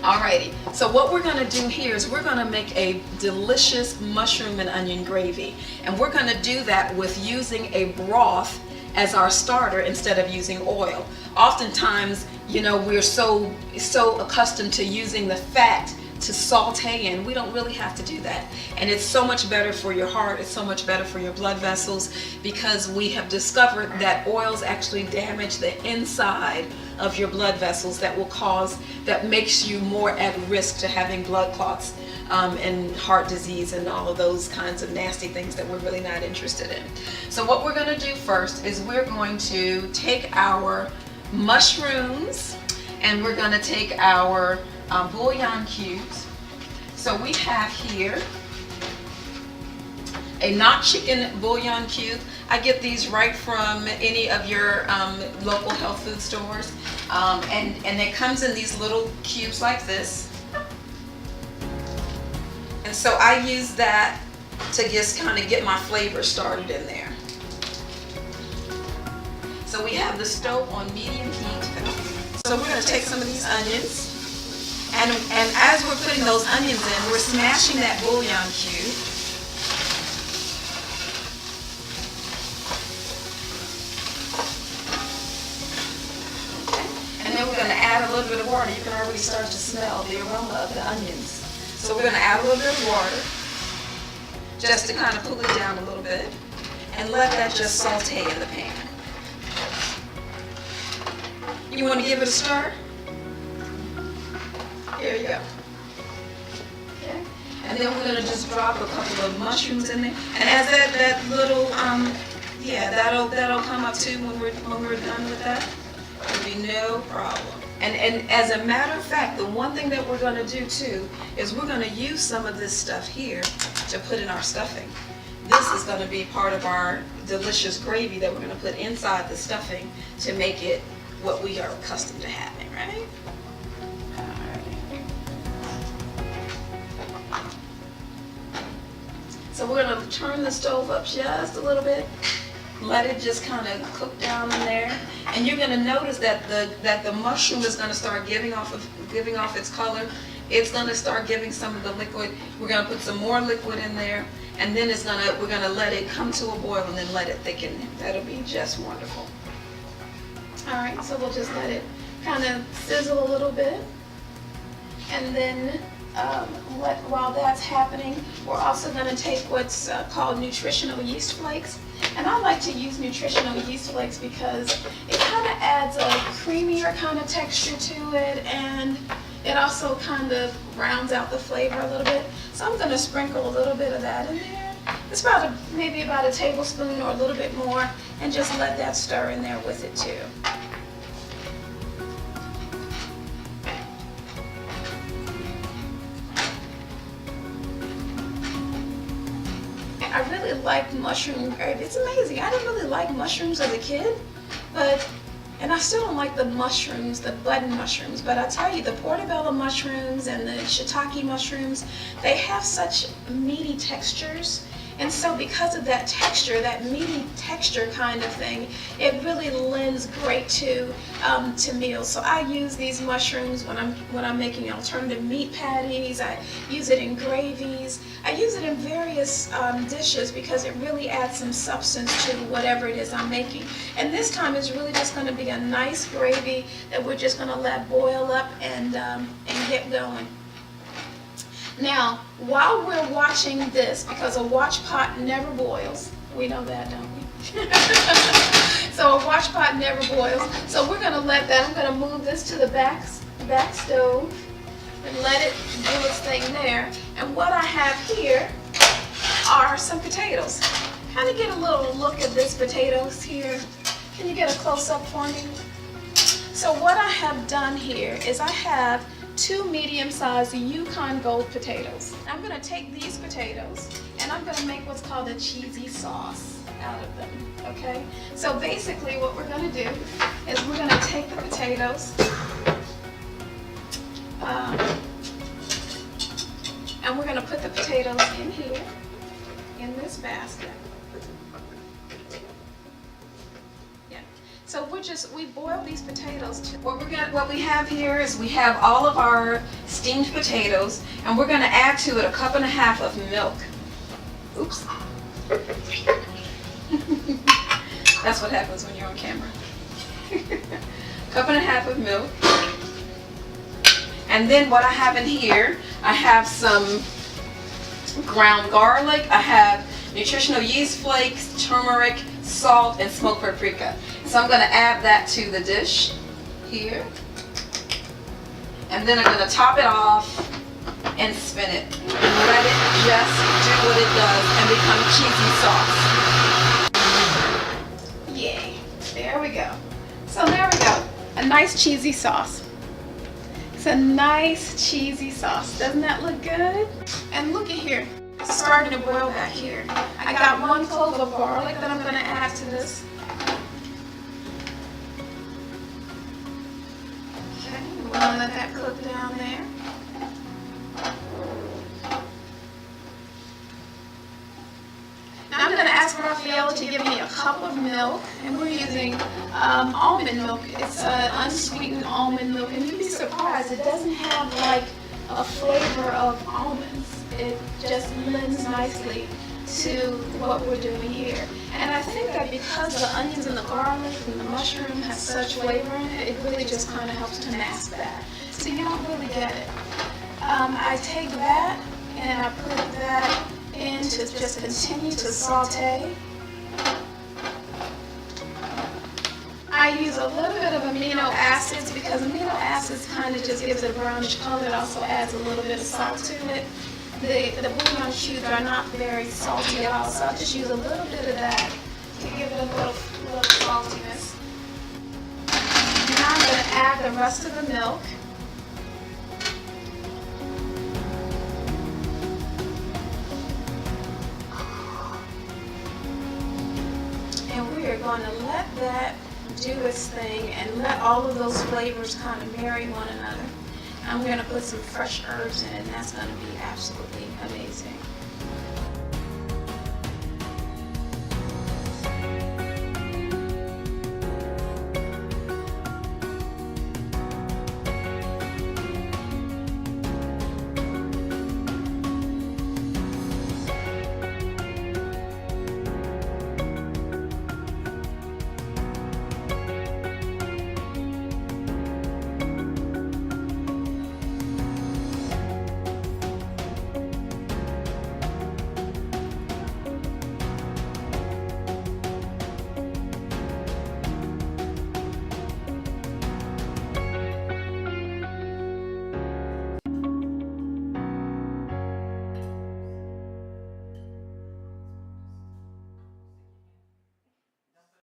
Alrighty, so what we're going to do here is we're going to make a delicious mushroom and onion gravy, and we're going to do that with using a broth as our starter instead of using oil. Oftentimes, you know, we're so accustomed to using the fat to saute in. We don't really have to do that, and it's so much better for your heart, it's so much better for your blood vessels, because we have discovered that oils actually damage the inside of your blood vessels, that makes you more at risk to having blood clots and heart disease and all of those kinds of nasty things that we're really not interested in. So what we're going to do first is we're going to take our mushrooms and we're going to take our bouillon cubes. So we have here a not chicken bouillon cube. I get these right from any of your local health food stores, and it comes in these little cubes like this. And so I use that to just kind of get my flavor started in there. So we have the stove on medium heat. So we're going to take some of these onions, and as we're putting those onions in, we're smashing that bouillon cube. And then we're going to add a little bit of water. You can already start to smell the aroma of the onions. So we're going to add a little bit of water just to kind of cool it down a little bit, and let that just saute in the pan. You want to give it a stir? Here you go. Okay. And then we're going to just drop a couple of mushrooms in there. And as that little, yeah, that'll come up too when we're done with that. There'll be no problem. And as a matter of fact, the one thing that we're going to do too is we're going to use some of this stuff here to put in our stuffing. This is going to be part of our delicious gravy that we're going to put inside the stuffing to make it what we are accustomed to having, right? Alright. So we're going to turn the stove up just a little bit. Let it just kind of cook down in there, and you're going to notice that the mushroom is going to start giving off its color. It's going to start giving some of the liquid. We're going to put some more liquid in there, and then we're going to let it come to a boil and then let it thicken. That'll be just wonderful. All right, so we'll just let it kind of sizzle a little bit, and then while that's happening, we're also going to take what's called nutritional yeast flakes. And I like to use nutritional yeast flakes because it kind of adds a creamier kind of texture to it, and it also kind of rounds out the flavor a little bit. So I'm going to sprinkle a little bit of that in there. It's maybe about a tablespoon or a little bit more, and just let that stir in there with it too. I really like mushroom gravy. It's amazing. I didn't really like mushrooms as a kid, and I still don't like the mushrooms, the button mushrooms, but I tell you, the portobello mushrooms and the shiitake mushrooms, they have such meaty textures. And so because of that texture, that meaty texture kind of thing, it really lends great to meals. So I use these mushrooms when I'm making alternative meat patties. I use it in gravies. I use it in various dishes because it really adds some substance to whatever it is I'm making. And this time it's really just going to be a nice gravy that we're just going to let boil up and get going. Now, while we're watching this, because a watch pot never boils, we know that, don't we? So a watch pot never boils. So we're going to let that, I'm going to move this to the back stove and let it do its thing there. And what I have here are some potatoes. Kind of get a little look at these potatoes here. Can you get a close-up for me? So what I have done here is I have 2 medium-sized Yukon Gold potatoes. I'm going to take these potatoes and I'm going to make what's called a cheesy sauce out of them, okay? So basically what we're going to do is we're going to take the potatoes and we're going to put the potatoes in here, in this basket. Yeah. So we boil these potatoes too. What we have here is we have all of our steamed potatoes, and we're going to add to it 1.5 cups of milk. Oops. That's what happens when you're on camera. 1.5 cups of milk. And then what I have in here, I have some ground garlic, I have nutritional yeast flakes, turmeric, salt, and smoked paprika. So I'm going to add that to the dish here. And then I'm going to top it off and spin it. And let it just do what it does and become cheesy sauce. Yay. There we go. So there we go. A nice cheesy sauce. It's a nice cheesy sauce. Doesn't that look good? And look at here. It's starting to boil back here. I got 1 clove of garlic that I'm going to add to this. Okay, we're going to let that cook down there. Now I'm going to ask Raphael to give me 1 cup of milk, and we're using almond milk. It's unsweetened almond milk, and you'd be surprised, it doesn't have like a flavor of almonds. It just lends nicely to what we're doing here. And I think that because the onions and the garlic and the mushroom have such flavor in it, it really just kind of helps to mask that. So you don't really get it. I take that and I put that in to just continue to saute. I use a little bit of amino acids because amino acids kind of just gives it a brownish color. It also adds a little bit of salt to it. The bouillon cubes are not very salty at all, so I'll just use a little bit of that to give it a little saltiness. Now I'm going to add the rest of the milk. And we are going to let that do its thing and let all of those flavors kind of marry one another. I'm going to put some fresh herbs in it, and that's going to be absolutely amazing.